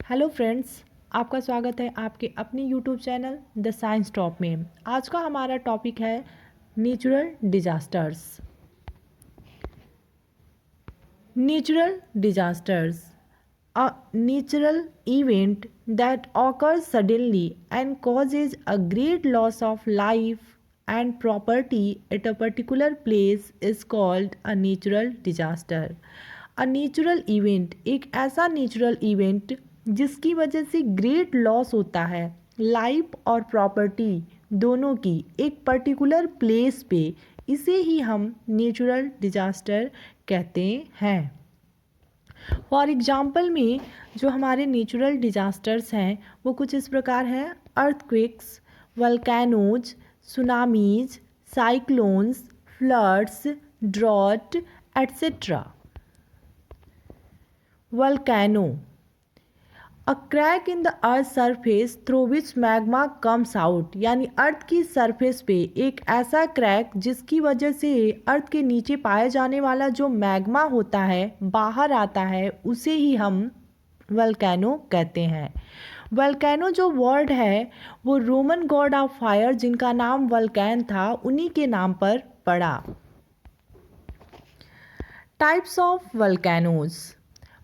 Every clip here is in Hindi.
हेलो फ्रेंड्स, आपका स्वागत है आपके अपने YouTube channel the science top में। आज का हमारा टॉपिक है natural disasters. Natural disasters a natural event that occurs suddenly and causes a great loss of life and property at a particular place is called a natural disaster। A natural event एक ऐसा नेचुरल इवेंट जिसकी वजह से ग्रेट लॉस होता है लाइफ और प्रॉपर्टी दोनों की एक पर्टिकुलर प्लेस पे, इसे ही हम नेचुरल डिजास्टर कहते हैं। फॉर एग्जाम्पल में जो हमारे नेचुरल डिजास्टर्स हैं वो कुछ इस प्रकार हैं: earthquakes, volcanoes, tsunamis, cyclones, floods, drought etcetera. Volcano, a crack in the earth surface through which magma comes out, यानी अर्थ की सरफेस पे एक ऐसा क्रैक जिसकी वजह से अर्थ के नीचे पाया जाने वाला जो मैग्मा होता है बाहर आता है, उसे ही हम वल्केनो कहते हैं। वल्केनो जो वर्ड है वो रोमन गॉड ऑफ फायर जिनका नाम वल्कैन था उन्हीं के नाम पर पड़ा। Types of वल्केनोज।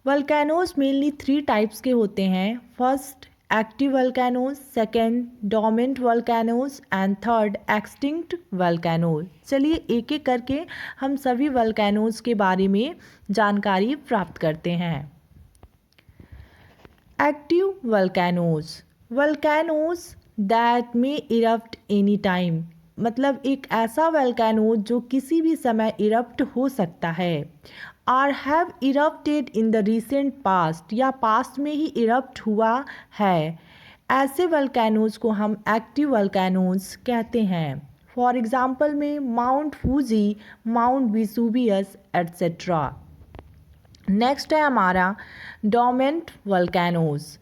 वल्केनोज मेनली 3 टाइप्स के होते हैं। First active वल्केनोज, second dormant वल्केनोज and third extinct वल्केनोज। चलिए एक एक करके हम सभी वल्केनोज के बारे में जानकारी प्राप्त करते हैं। Active वल्केनोज, वल्केनोज that may erupt any time, मतलब एक ऐसा वल्केनोज जो किसी भी समय इरप्ट हो सकता है। Are have erupted in the recent past, या पास्ट में ही इरप्ट हुआ है, ऐसे वल्केनोज को हम एक्टिव वल्केनोज कहते हैं। फॉर एग्जाम्पल में mount Fuji, mount Vesuvius etcetera. Next है हमारा dormant वल्केनोज।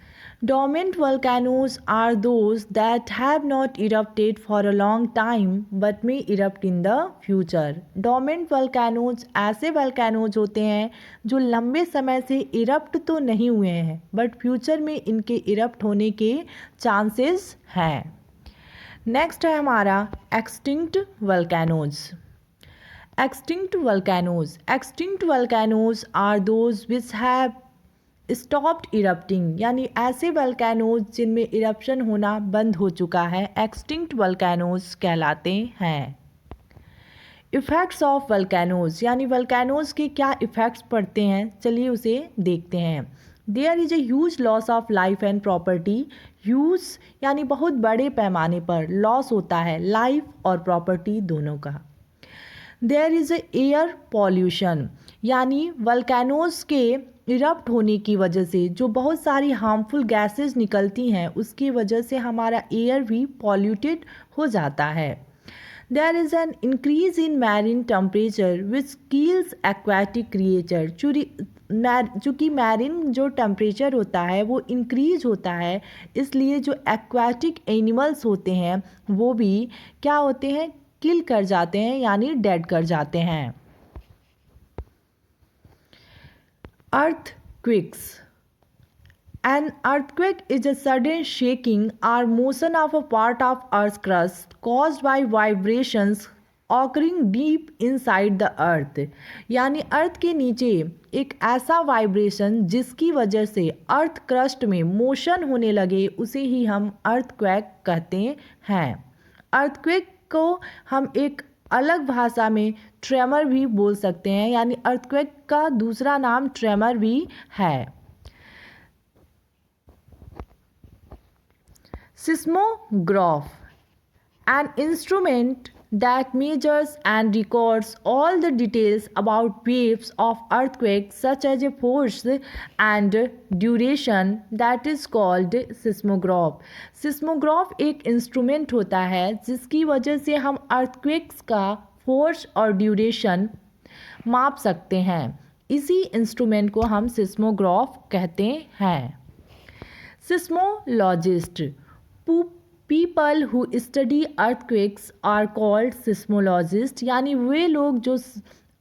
Dormant volcanoes are those that have not erupted for a long time but may erupt in the future। Dormant volcanoes ऐसे volcanoes होते हैं जो लंबे समय से इरप्ट तो नहीं हुए हैं बट फ्यूचर में इनके इरप्ट होने के चांसेस हैं। नेक्स्ट है हमारा extinct volcanoes। Extinct volcanoes, extinct volcanoes are those which have stopped erupting, यानी ऐसे वल्केनोज जिनमें इरप्शन होना बंद हो चुका है एक्सटिंक्ट वल्केनोज कहलाते हैं। इफ़ेक्ट्स ऑफ वल्केनोज, यानी वल्केनोज के क्या इफ़ेक्ट्स पड़ते हैं, चलिए उसे देखते हैं। There is a huge loss of life and property. Huge यानी बहुत बड़े पैमाने पर लॉस होता है लाइफ और प्रॉपर्टी दोनों का। There is a air pollution, यानी वल्केनोज के इरप्ट होने की वजह से जो बहुत सारी हार्मफुल गैसेस निकलती हैं उसकी वजह से हमारा एयर भी पॉल्यूटेड हो जाता है। There is an increase in marine temperature which kills aquatic creature. चूँकि मैरिन जो टेम्परेचर होता है वो इंक्रीज होता है, इसलिए जो एक्वाटिक एनिमल्स होते हैं वो भी क्या होते हैं, किल कर जाते हैं, यानी डेड कर जाते हैं। Earthquakes. An earthquake is a sudden shaking or motion of a part of Earth's crust caused by vibrations occurring deep inside the earth। यानी अर्थ के नीचे एक ऐसा वाइब्रेशन जिसकी वजह से अर्थ क्रस्ट में मोशन होने लगे, उसे ही हम अर्थक्वेक कहते हैं। अर्थक्वेक को हम एक अलग भाषा में ट्रेमर भी बोल सकते हैं, यानी अर्थक्वेक का दूसरा नाम ट्रेमर भी है। Seismograph, an instrument that measures and records all the details about waves of earthquake such as a force and duration, that is called seismograph। Seismograph एक इंस्ट्रूमेंट होता है जिसकी वजह से हम अर्थक्वेक्स का फोर्स और ड्यूरेशन माप सकते हैं, इसी इंस्ट्रूमेंट को हम सिस्मोग्राफ कहते हैं। Seismologist, people who study earthquakes are called seismologist, यानी वे लोग जो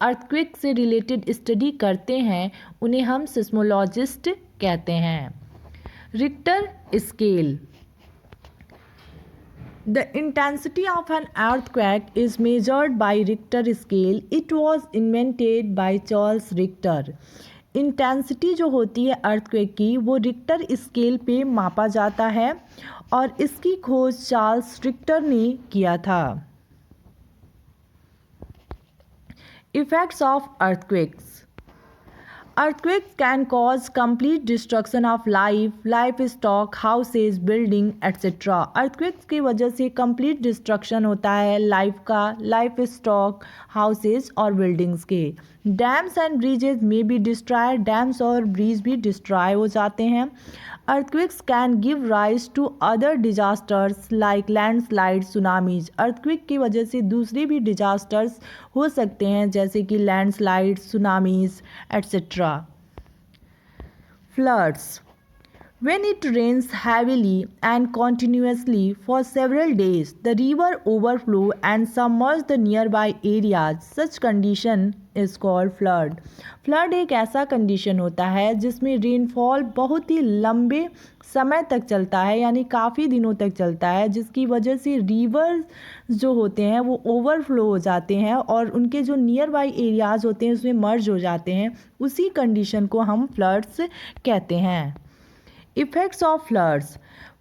अर्थक्वेक से रिलेटेड स्टडी करते हैं उन्हें हम सिस्मोलॉजिस्ट कहते हैं। Richter scale. The intensity of an earthquake is measured by Richter scale. It was invented by Charles Richter. Intensity जो होती है अर्थक्वेक की वो रिक्टर स्केल पे मापा जाता है और इसकी खोज चार्ल्स रिक्टर ने किया था. Effects of earthquakes. Earthquakes can cause complete destruction of livestock, houses, building, etc. Earthquakes की वजह से complete destruction होता है लाइफ का, livestock, houses और buildings के. Dams and bridges may be destroyed. Dams और ब्रिज भी destroy हो जाते हैं. Earthquakes can give rise to other disasters like landslides, tsunamis. Earthquake की वजह से दूसरे भी disasters हो सकते हैं जैसे कि landslides, tsunamis, etc. Floods. When it rains heavily and continuously for several days, the river overflow and submerge the nearby areas. Such condition is called flood. Flood एक ऐसा कंडीशन होता है जिसमें रेनफॉल बहुत ही लंबे समय तक चलता है, यानी काफ़ी दिनों तक चलता है, जिसकी वजह से रिवर्स जो होते हैं वो ओवरफ्लो हो जाते हैं और उनके जो नियर बाई एरियाज़ होते हैं उसमें मर्ज हो जाते हैं. उसी कंडीशन को हम फ्लड्स कहते हैं. Effects of floods.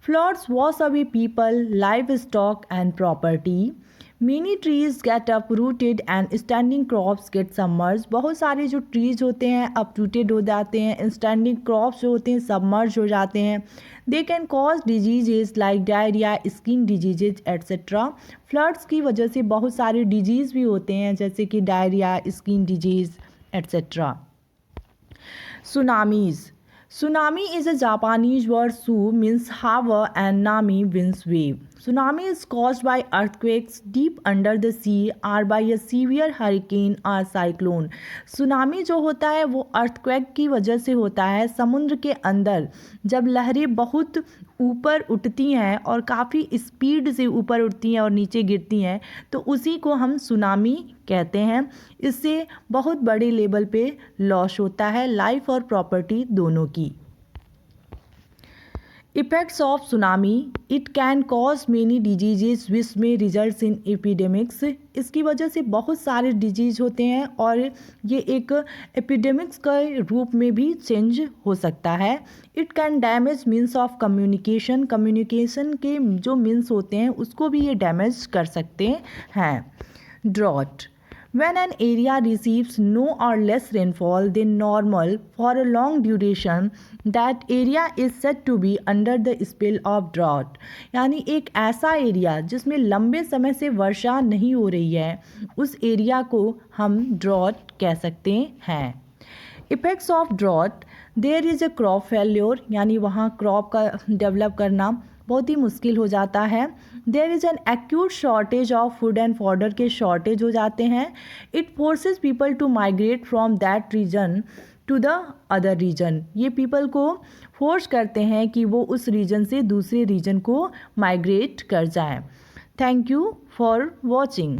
Floods wash away people, livestock and property. Many trees get uprooted and standing crops get submerged. बहुत सारे जो ट्रीज होते हैं uprooted हो जाते हैं, standing crops जो होते हैं submerged हो जाते हैं. They can cause diseases like diarrhea, skin diseases etc. Floods की वजह से बहुत सारे disease भी होते हैं जैसे कि diarrhea, skin disease etc. Tsunamis. Tsunami is a Japanese word. Su means harbor and nami means wave. Tsunami is caused by earthquakes deep under the sea or by a severe hurricane or cyclone. Tsunami जो होता है वो earthquake की वजह से होता है समुद्र के अंदर जब लहरें बहुत ऊपर उठती हैं और काफ़ी स्पीड से ऊपर उठती हैं और नीचे गिरती हैं, तो उसी को हम सुनामी कहते हैं. इससे बहुत बड़े लेवल पे लॉस होता है लाइफ और प्रॉपर्टी दोनों की. Effects of tsunami. It can cause many diseases विच में रिजल्ट इन एपिडेमिक्स. इसकी वजह से बहुत सारे डिजीज होते हैं और ये एक एपिडेमिक्स के रूप में भी चेंज हो सकता है. It can damage means of communication. Communication के जो मीन्स होते हैं उसको भी ये डैमेज कर सकते हैं. Drought. When an area receives no or less rainfall than normal for a long duration, that area is said to be under the spell of drought. यानी एक ऐसा एरिया जिसमें लंबे समय से वर्षा नहीं हो रही है उस एरिया को हम ड्रॉट कह सकते हैं. Effects of drought. There is a crop failure, यानी वहाँ क्रॉप का डेवलप करना बहुत ही मुश्किल हो जाता है. There is an acute shortage of food and fodder के शॉर्टेज हो जाते हैं. It forces people to migrate from that region to the other region. ये पीपल को फोर्स करते हैं कि वो उस रीजन से दूसरे रीजन को माइग्रेट कर जाएं. Thank you for watching.